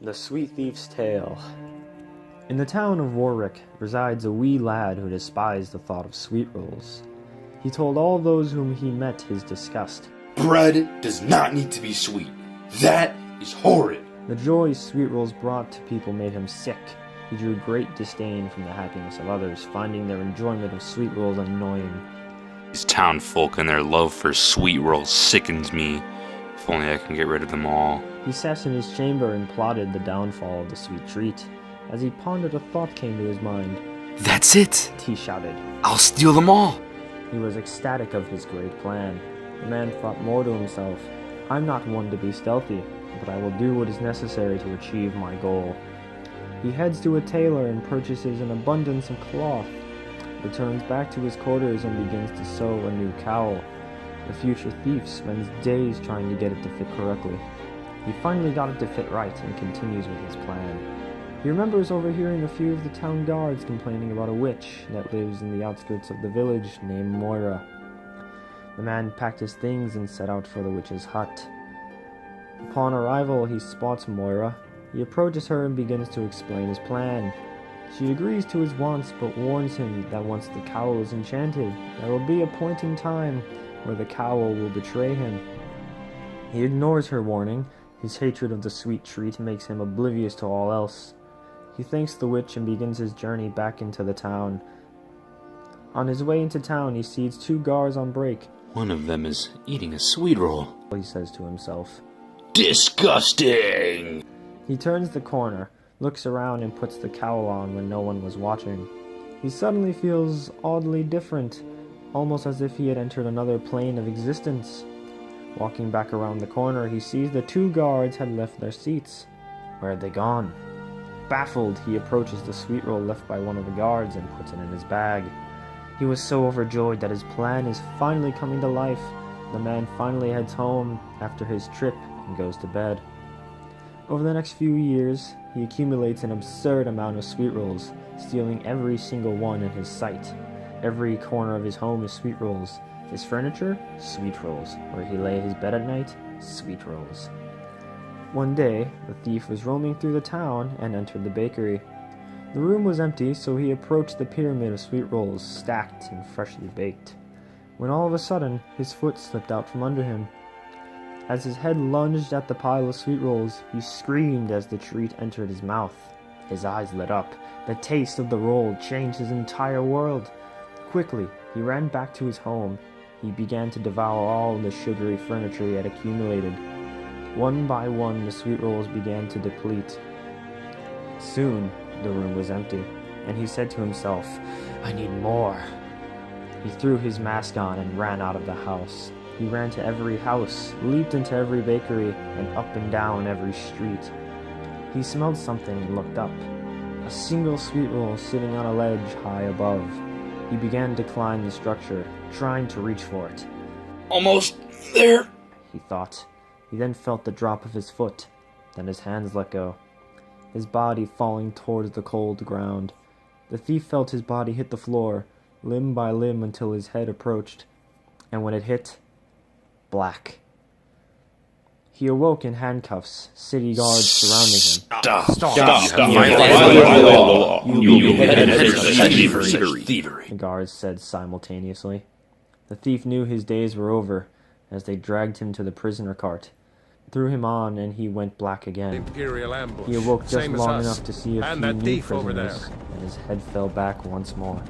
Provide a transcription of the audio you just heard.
The Sweet Thief's Tale. In the town of Warwick resides a wee lad who despised the thought of sweet rolls. He told all those whom he met his disgust. Bread does not need to be sweet. That is horrid. The joy sweet rolls brought to people made him sick. He drew great disdain from the happiness of others, finding their enjoyment of sweet rolls annoying. These town folk and their love for sweet rolls sickens me. If only I can get rid of them all. He sat in his chamber and plotted the downfall of the sweet treat. As he pondered, a thought came to his mind. That's it! He shouted. I'll steal them all! He was ecstatic of his great plan. The man thought more to himself. I'm not one to be stealthy, but I will do what is necessary to achieve my goal. He heads to a tailor and purchases an abundance of cloth, returns back to his quarters and begins to sew a new cowl. The future thief spends days trying to get it to fit correctly. He finally got it to fit right and continues with his plan. He remembers overhearing a few of the town guards complaining about a witch that lives in the outskirts of the village named Moira. The man packed his things and set out for the witch's hut. Upon arrival, he spots Moira. He approaches her and begins to explain his plan. She agrees to his wants, but warns him that once the cowl is enchanted, there will be a point in time where the cowl will betray him. He ignores her warning. His hatred of the sweet treat makes him oblivious to all else. He thanks the witch and begins his journey back into the town. On his way into town, he sees two guards on break. One of them is eating a sweet roll. He says to himself. Disgusting! He turns the corner, looks around and puts the cowl on when no one was watching. He suddenly feels oddly different, almost as if he had entered another plane of existence. Walking back around the corner, he sees the two guards had left their seats. Where had they gone? Baffled, he approaches the sweet roll left by one of the guards and puts it in his bag. He was so overjoyed that his plan is finally coming to life. The man finally heads home after his trip and goes to bed. Over the next few years, he accumulates an absurd amount of sweet rolls, stealing every single one in his sight. Every corner of his home is sweet rolls. His furniture, sweet rolls. Where he lay his bed at night, sweet rolls. One day, the thief was roaming through the town and entered the bakery. The room was empty, so he approached the pyramid of sweet rolls, stacked and freshly baked. When all of a sudden, his foot slipped out from under him. As his head lunged at the pile of sweet rolls, he screamed as the treat entered his mouth. His eyes lit up. The taste of the roll changed his entire world. Quickly, he ran back to his home. He began to devour all the sugary furniture he had accumulated. One by one, the sweet rolls began to deplete. Soon, the room was empty, and he said to himself, I need more. He threw his mask on and ran out of the house. He ran to every house, leaped into every bakery, and up and down every street. He smelled something and looked up. A single sweet roll sitting on a ledge high above. He began to climb the structure, trying to reach for it. Almost there. He thought. He then felt the drop of his foot. Then his hands let go. His body falling towards the cold ground. The thief felt his body hit the floor, limb by limb until his head approached. And when it hit, black. He awoke in handcuffs, city guards surrounding him. Stop. You beheaded for thievery. The guards said simultaneously. The thief knew his days were over as they dragged him to the prisoner cart, threw him on, and he went black again. Imperial ambush. He awoke just Same as long us. enough to see a And few that new thief over there. prisoners, and his head fell back once more.